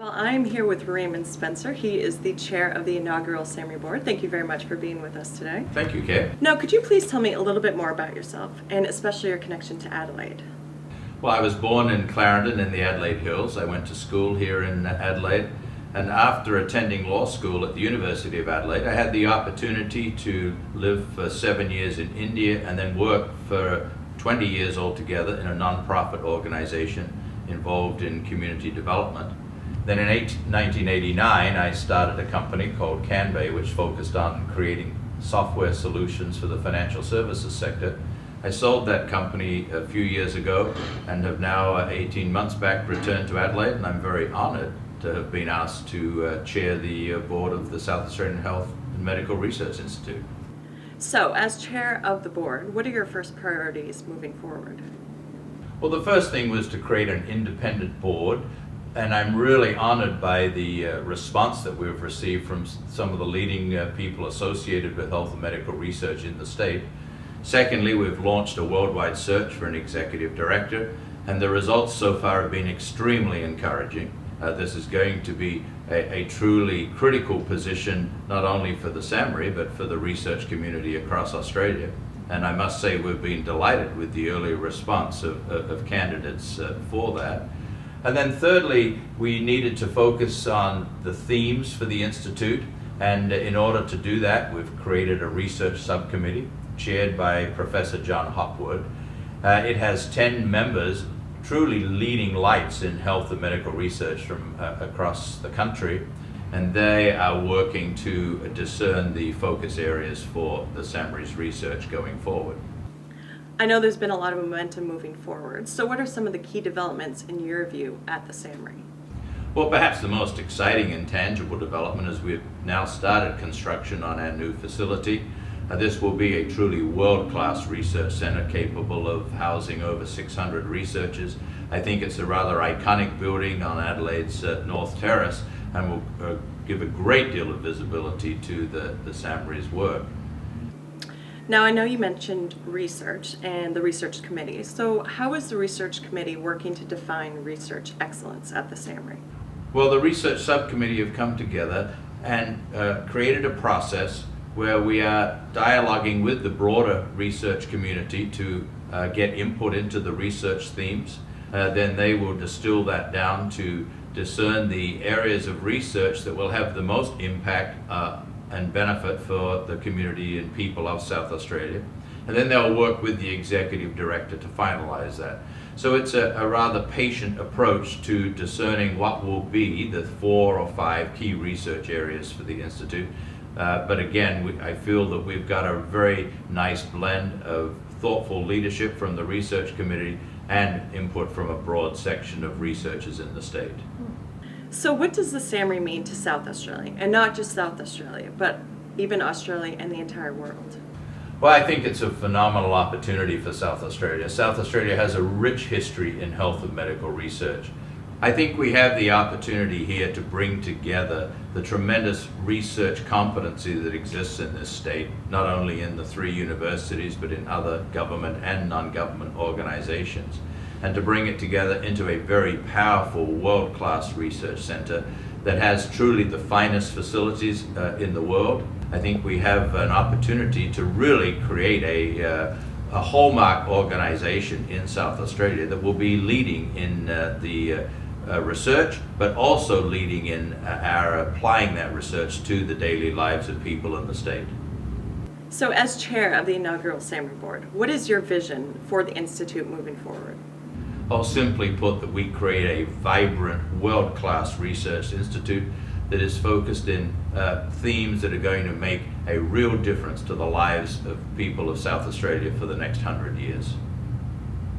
Well, I'm here with Raymond Spencer. He is the chair of the inaugural Sahmri board. Thank you very much for being with us today. Thank you, Kay. Now, could you please tell me a little bit more about yourself, and especially your connection to Adelaide? Well, I was born in Clarendon in the Adelaide Hills. I went to school here in Adelaide, and after attending law school at the University of Adelaide, I had the opportunity to live for 7 years in India and then work for 20 years altogether in a non-profit organization involved in community development. Then in 1989, I started a company called Canbay, which focused on creating software solutions for the financial services sector. I sold that company a few years ago and have now, 18 months back, returned to Adelaide, and I'm very honored to have been asked to chair the board of the South Australian Health and Medical Research Institute. So, as chair of the board, what are your first priorities moving forward? Well, the first thing was to create an independent board, and I'm really honored by the response that we've received from some of the leading people associated with health and medical research in the state. Secondly, we've launched a worldwide search for an executive director, and the results so far have been extremely encouraging. This is going to be a truly critical position, not only for the Sahmri, but for the research community across Australia. And I must say we've been delighted with the early response of candidates for that. And then thirdly, we needed to focus on the themes for the Institute, and in order to do that, we've created a research subcommittee chaired by Professor John Hopwood. It has 10 members, truly leading lights in health and medical research from across the country, and they are working to discern the focus areas for the Sahmri's research going forward. I know there's been a lot of momentum moving forward, so what are some of the key developments in your view at the Sahmri? Well, perhaps the most exciting and tangible development is we've now started construction on our new facility. This will be a truly world-class research center capable of housing over 600 researchers. I think it's a rather iconic building on Adelaide's North Terrace and will give a great deal of visibility to the Sahmri's work. Now, I know you mentioned research and the research committee. So how is the research committee working to define research excellence at the Sahmri? Well, the research subcommittee have come together and created a process where we are dialoguing with the broader research community to get input into the research themes. Then they will distill that down to discern the areas of research that will have the most impact and benefit for the community and people of South Australia. And then they'll work with the executive director to finalize that. So it's a rather patient approach to discerning what will be the 4 or 5 key research areas for the Institute. But again, I feel that we've got a very nice blend of thoughtful leadership from the research committee and input from a broad section of researchers in the state. So what does the Sahmri mean to South Australia? And not just South Australia, but even Australia and the entire world? Well, I think it's a phenomenal opportunity for South Australia. South Australia has a rich history in health and medical research. I think we have the opportunity here to bring together the tremendous research competency that exists in this state, not only in the 3 universities, but in other government and non-government organizations, and to bring it together into a very powerful world-class research center that has truly the finest facilities in the world. I think we have an opportunity to really create a hallmark organization in South Australia that will be leading in the research, but also leading in our applying that research to the daily lives of people in the state. So as chair of the inaugural Sahmri board, what is your vision for the Institute moving forward? Well, simply put, that we create a vibrant, world-class research institute that is focused in themes that are going to make a real difference to the lives of people of South Australia for the next 100 years.